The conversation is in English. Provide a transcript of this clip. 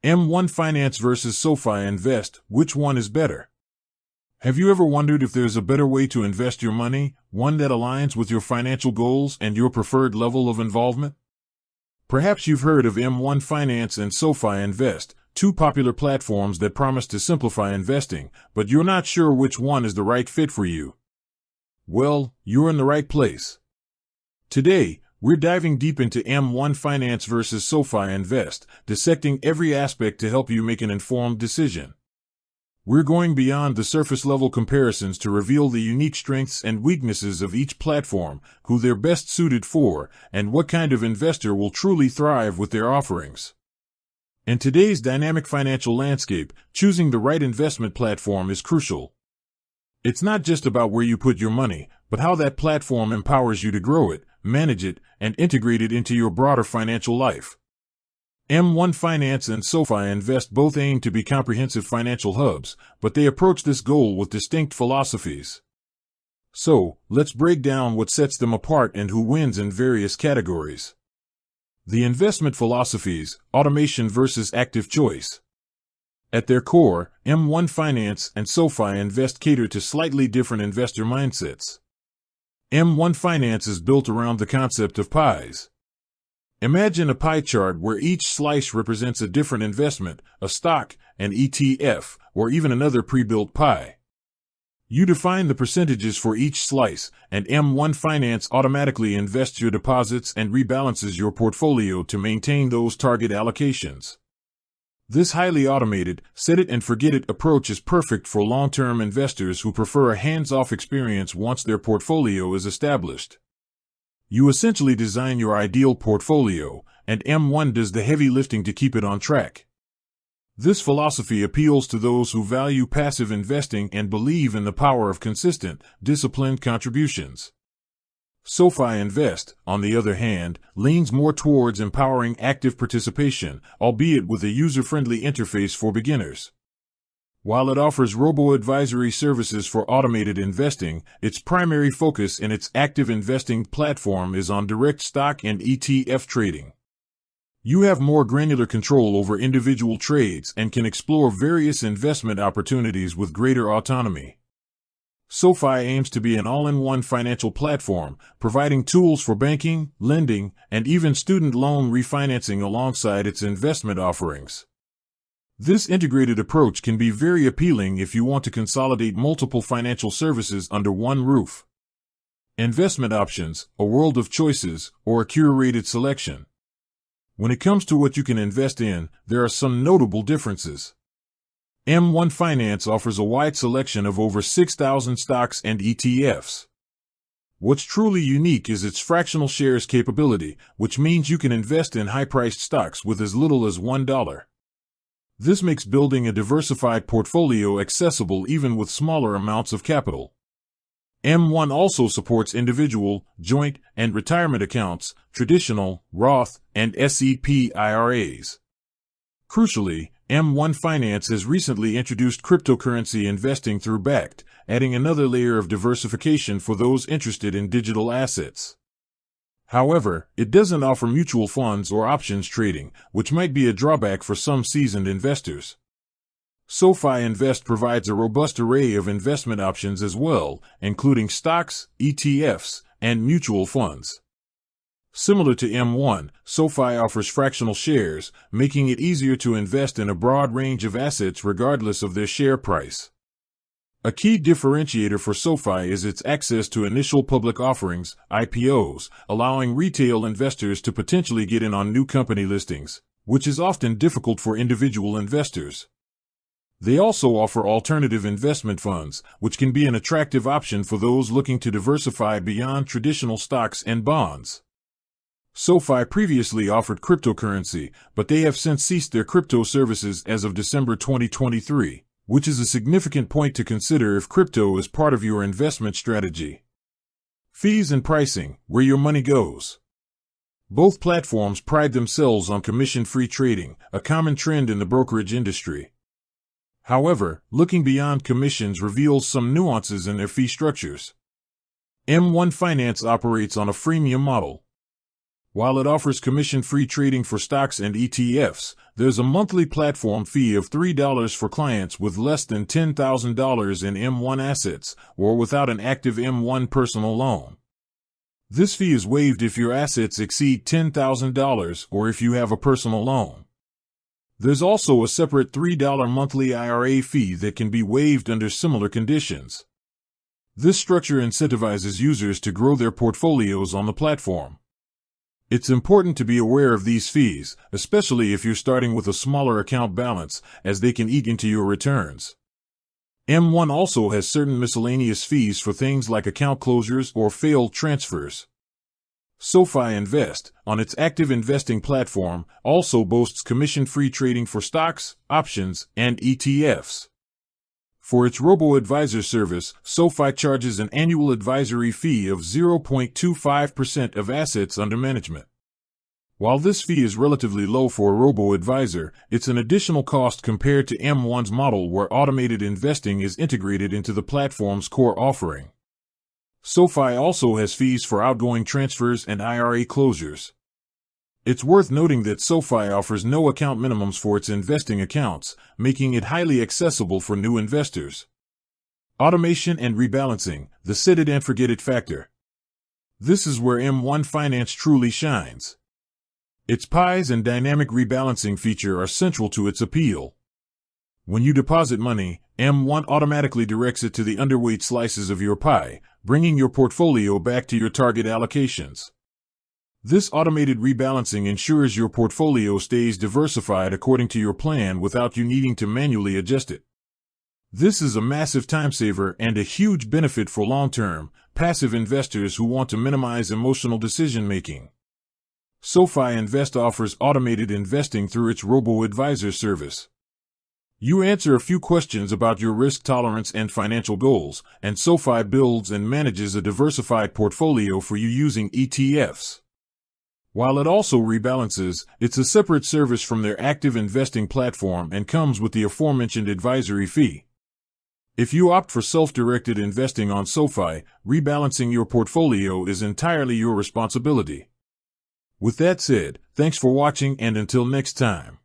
M1 Finance versus SoFi Invest, which one is better? Have you ever wondered if there's a better way to invest your money, one that aligns with your financial goals and your preferred level of involvement? Perhaps you've heard of M1 Finance and SoFi Invest, two popular platforms that promise to simplify investing, but you're not sure which one is the right fit for you. Well, you're in the right place. Today, we're diving deep into M1 Finance versus SoFi Invest, dissecting every aspect to help you make an informed decision. We're going beyond the surface-level comparisons to reveal the unique strengths and weaknesses of each platform, who they're best suited for, and what kind of investor will truly thrive with their offerings. In today's dynamic financial landscape, choosing the right investment platform is crucial. It's not just about where you put your money, but how that platform empowers you to grow it, manage it, and integrate it into your broader financial life. M1 Finance and SoFi Invest both aim to be comprehensive financial hubs, but they approach this goal with distinct philosophies. So, let's break down what sets them apart and who wins in various categories. The investment philosophies: automation versus active choice. At their core, M1 Finance and SoFi Invest cater to slightly different investor mindsets. M1 Finance is built around the concept of pies. Imagine a pie chart where each slice represents a different investment, a stock, an ETF, or even another pre-built pie. You define the percentages for each slice, and M1 Finance automatically invests your deposits and rebalances your portfolio to maintain those target allocations. This highly automated, set-it-and-forget-it approach is perfect for long-term investors who prefer a hands-off experience once their portfolio is established. You essentially design your ideal portfolio, and M1 does the heavy lifting to keep it on track. This philosophy appeals to those who value passive investing and believe in the power of consistent, disciplined contributions. SoFi Invest, on the other hand, leans more towards empowering active participation, albeit with a user-friendly interface for beginners. While it offers robo-advisory services for automated investing, its primary focus in its active investing platform is on direct stock and ETF trading. You have more granular control over individual trades and can explore various investment opportunities with greater autonomy. SoFi aims to be an all-in-one financial platform, providing tools for banking, lending, and even student loan refinancing alongside its investment offerings. This integrated approach can be very appealing if you want to consolidate multiple financial services under one roof. Investment options, a world of choices, or a curated selection. When it comes to what you can invest in, there are some notable differences. M1 Finance offers a wide selection of over 6,000 stocks and ETFs. What's truly unique is its fractional shares capability, which means you can invest in high-priced stocks with as little as $1. This makes building a diversified portfolio accessible even with smaller amounts of capital. M1 also supports individual, joint, and retirement accounts, traditional, Roth, and SEP IRAs. Crucially, M1 Finance has recently introduced cryptocurrency investing through Bakkt, adding another layer of diversification for those interested in digital assets. However, it doesn't offer mutual funds or options trading, which might be a drawback for some seasoned investors. SoFi Invest provides a robust array of investment options as well, including stocks, ETFs, and mutual funds. Similar to M1, SoFi offers fractional shares, making it easier to invest in a broad range of assets regardless of their share price. A key differentiator for SoFi is its access to initial public offerings, IPOs, allowing retail investors to potentially get in on new company listings, which is often difficult for individual investors. They also offer alternative investment funds, which can be an attractive option for those looking to diversify beyond traditional stocks and bonds. SoFi previously offered cryptocurrency, but they have since ceased their crypto services as of December 2023. Which is a significant point to consider if crypto is part of your investment strategy. Fees and pricing, where your money goes. Both platforms pride themselves on commission-free trading, a common trend in the brokerage industry. However, looking beyond commissions reveals some nuances in their fee structures. M1 Finance operates on a freemium model. While it offers commission-free trading for stocks and ETFs, there's a monthly platform fee of $3 for clients with less than $10,000 in M1 assets or without an active M1 personal loan. This fee is waived if your assets exceed $10,000 or if you have a personal loan. There's also a separate $3 monthly IRA fee that can be waived under similar conditions. This structure incentivizes users to grow their portfolios on the platform. It's important to be aware of these fees, especially if you're starting with a smaller account balance, as they can eat into your returns. M1 also has certain miscellaneous fees for things like account closures or failed transfers. SoFi Invest, on its active investing platform, also boasts commission-free trading for stocks, options, and ETFs. For its robo-advisor service, SoFi charges an annual advisory fee of 0.25% of assets under management. While this fee is relatively low for a robo-advisor, it's an additional cost compared to M1's model where automated investing is integrated into the platform's core offering. SoFi also has fees for outgoing transfers and IRA closures. It's worth noting that SoFi offers no account minimums for its investing accounts, making it highly accessible for new investors. Automation and rebalancing, the set it and forget it factor. This is where M1 Finance truly shines. Its pies and dynamic rebalancing feature are central to its appeal. When you deposit money, M1 automatically directs it to the underweight slices of your pie, bringing your portfolio back to your target allocations. This automated rebalancing ensures your portfolio stays diversified according to your plan without you needing to manually adjust it. This is a massive time saver and a huge benefit for long-term, passive investors who want to minimize emotional decision-making. SoFi Invest offers automated investing through its robo-advisor service. You answer a few questions about your risk tolerance and financial goals, and SoFi builds and manages a diversified portfolio for you using ETFs. While it also rebalances, it's a separate service from their active investing platform and comes with the aforementioned advisory fee. If you opt for self-directed investing on SoFi, rebalancing your portfolio is entirely your responsibility. With that said, thanks for watching and until next time.